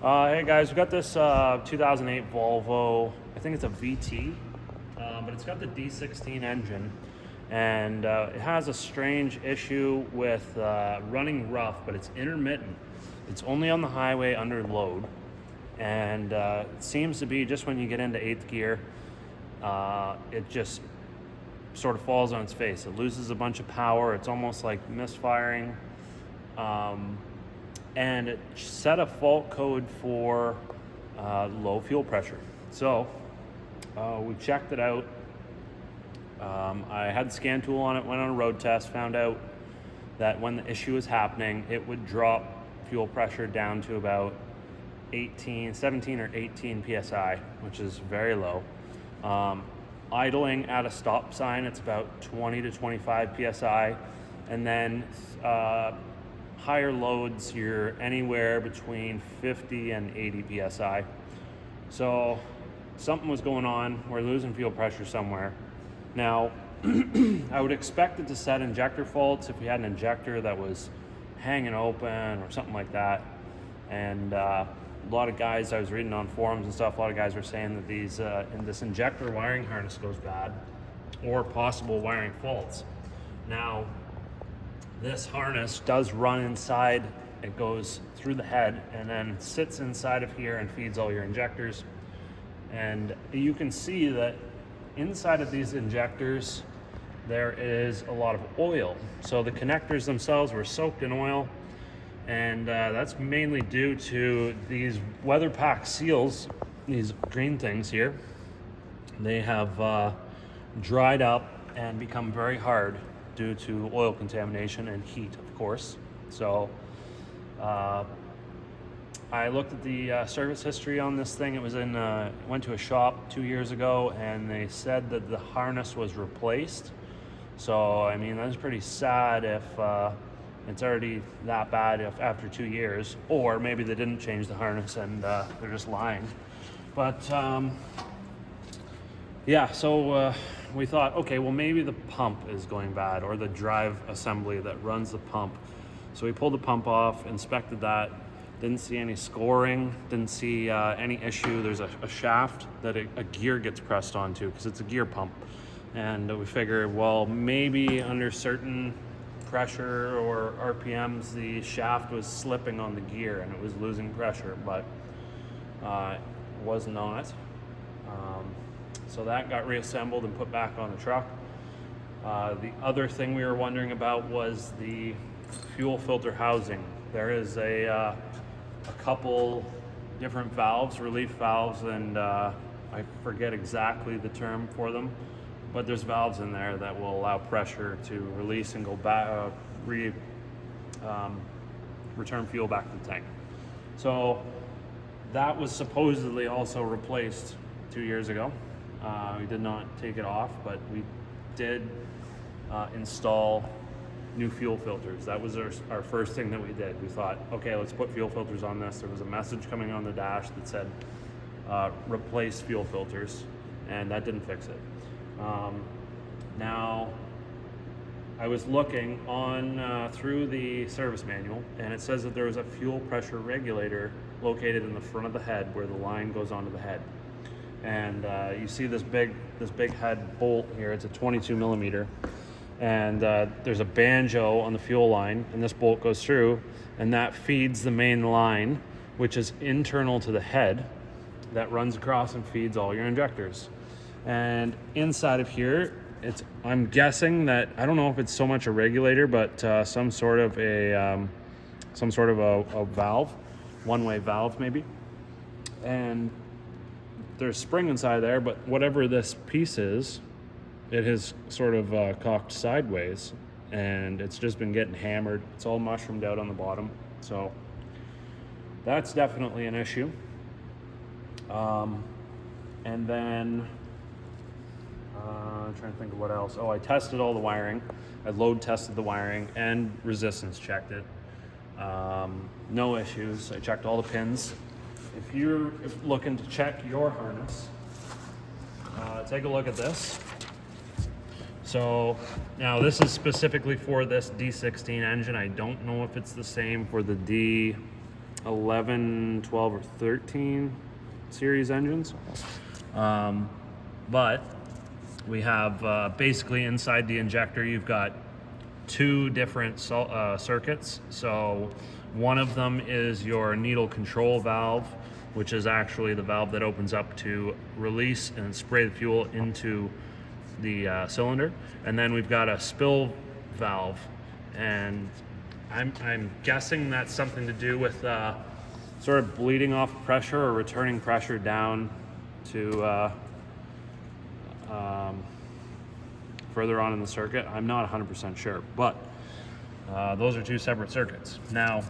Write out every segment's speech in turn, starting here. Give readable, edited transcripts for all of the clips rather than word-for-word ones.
Hey guys, we got this 2008 Volvo. I think it's a VT, but it's got the D16 engine, and it has a strange issue with running rough, but it's intermittent. It's only on the highway under load, and it seems to be just when you get into 8th gear, it just sort of falls on its face. It loses a bunch of power. It's almost like misfiring. And it set a fault code for low fuel pressure. So we checked it out. I had the scan tool on it, went on a road test, found out that when the issue was happening, it would drop fuel pressure down to about 17 or 18 psi, which is very low. Idling at a stop sign, it's about 20 to 25 psi, and then higher loads, you're anywhere between 50 and 80 psi. So something was going on. We're losing fuel pressure somewhere. Now, I would expect it to set injector faults if we had an injector that was hanging open or something like that. And a lot of guys, I was reading on forums and stuff, a lot of guys were saying that these in this injector wiring harness goes bad, or possible wiring faults. Now, this harness does run inside. It goes through the head and then sits inside of here and feeds all your injectors. And you can see that inside of these injectors, there is a lot of oil. So the connectors themselves were soaked in oil, and that's mainly due to these weather pack seals, these green things here. They have dried up and become very hard due to oil contamination and heat, of course. So I looked at the service history on this thing. It was went to a shop 2 years ago, and they said that the harness was replaced. So I mean, that's pretty sad if it's already that bad after 2 years, or maybe they didn't change the harness and they're just lying. But yeah, so we thought, okay, well, maybe the pump is going bad, or the drive assembly that runs the pump. So we pulled the pump off, inspected that, didn't see any scoring, didn't see any issue. There's a shaft that a gear gets pressed onto, because it's a gear pump. And we figured, well, maybe under certain pressure or RPMs, the shaft was slipping on the gear and it was losing pressure, but it was not. So that got reassembled and put back on the truck. The other thing we were wondering about was the fuel filter housing. There is a couple different valves, relief valves, and I forget exactly the term for them, but there's valves in there that will allow pressure to release and go back, return fuel back to the tank. So that was supposedly also replaced 2 years ago. We did not take it off, but we did install new fuel filters. That was our first thing that we did. We thought, okay, let's put fuel filters on this. There was a message coming on the dash that said replace fuel filters, and that didn't fix it. Now, I was looking on through the service manual, and it says that there was a fuel pressure regulator located in the front of the head where the line goes onto the head. And you see this big head bolt here. It's a 22 millimeter, and there's a banjo on the fuel line, and this bolt goes through, and that feeds the main line, which is internal to the head, that runs across and feeds all your injectors. And inside of here, I'm guessing that, I don't know if it's so much a regulator, but some sort of a valve, one-way valve maybe. And there's spring inside there, but whatever this piece is, it has sort of cocked sideways, and it's just been getting hammered. It's all mushroomed out on the bottom, so that's definitely an issue. And then I'm trying to think of what else. Oh, I tested all the wiring. I load tested the wiring and resistance checked it. No issues. I checked all the pins. If you're looking to check your harness, take a look at this. So now this is specifically for this D16 engine. I don't know if it's the same for the 11, 12, or 13 series engines. But we have basically inside the injector, you've got two different circuits. So one of them is your needle control valve, which is actually the valve that opens up to release and spray the fuel into the cylinder. And then we've got a spill valve, and I'm guessing that's something to do with sort of bleeding off pressure or returning pressure down to further on in the circuit. I'm not 100% sure, but those are two separate circuits. Now,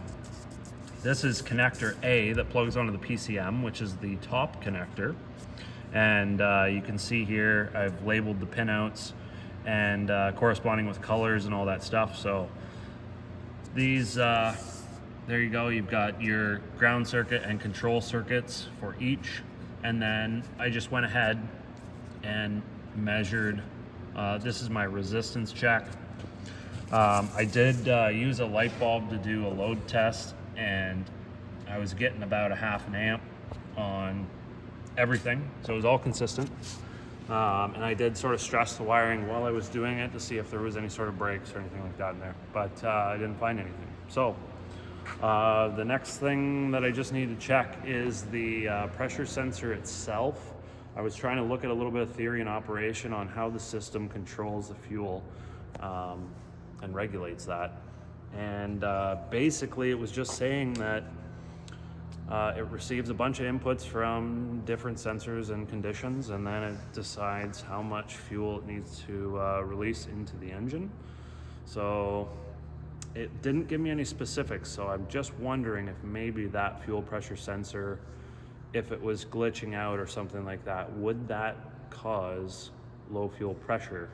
this is connector A that plugs onto the PCM, which is the top connector. And you can see here, I've labeled the pinouts and corresponding with colors and all that stuff. So these, there you go. You've got your ground circuit and control circuits for each. And then I just went ahead and measured, this is my resistance check. I did use a light bulb to do a load test, and I was getting about a half an amp on everything, so it was all consistent. And I did sort of stress the wiring while I was doing it to see if there was any sort of breaks or anything like that in there, but I didn't find anything. So the next thing that I just need to check is the pressure sensor itself. I was trying to look at a little bit of theory and operation on how the system controls the fuel and regulates that. And basically it was just saying that it receives a bunch of inputs from different sensors and conditions, and then it decides how much fuel it needs to release into the engine. So it didn't give me any specifics, so I'm just wondering if maybe that fuel pressure sensor, if it was glitching out or something like that, would that cause low fuel pressure?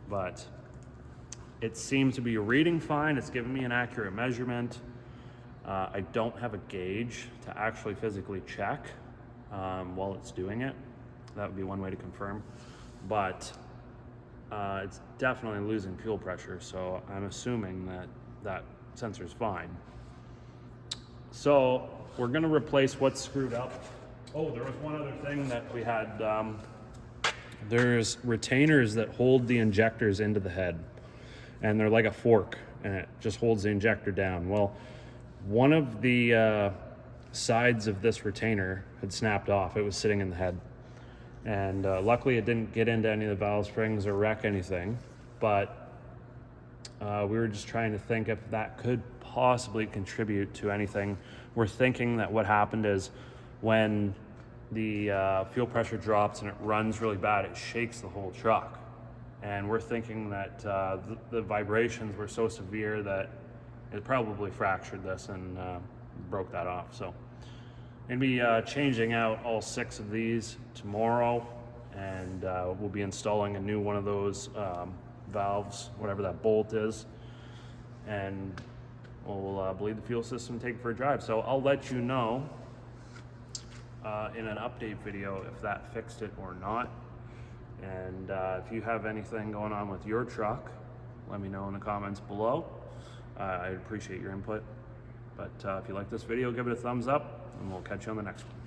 But it seemed to be reading fine. It's giving me an accurate measurement. I don't have a gauge to actually physically check while it's doing it. That would be one way to confirm. But it's definitely losing fuel pressure, so I'm assuming that that sensor is fine. So we're gonna replace what's screwed up. Oh, there was one other thing that we had. There's retainers that hold the injectors into the head, and they're like a fork, and it just holds the injector down. Well, one of the sides of this retainer had snapped off. It was sitting in the head, and luckily it didn't get into any of the valve springs or wreck anything, but we were just trying to think if that could possibly contribute to anything. We're thinking that what happened is when the fuel pressure drops and it runs really bad, it shakes the whole truck. And we're thinking that the vibrations were so severe that it probably fractured this and broke that off. So we'll be changing out all 6 of these tomorrow, and we'll be installing a new one of those valves, whatever that bolt is, and we'll bleed the fuel system and take it for a drive. So I'll let you know in an update video if that fixed it or not. And if you have anything going on with your truck, let me know in the comments below. I'd appreciate your input. But if you like this video, give it a thumbs up, and we'll catch you on the next one.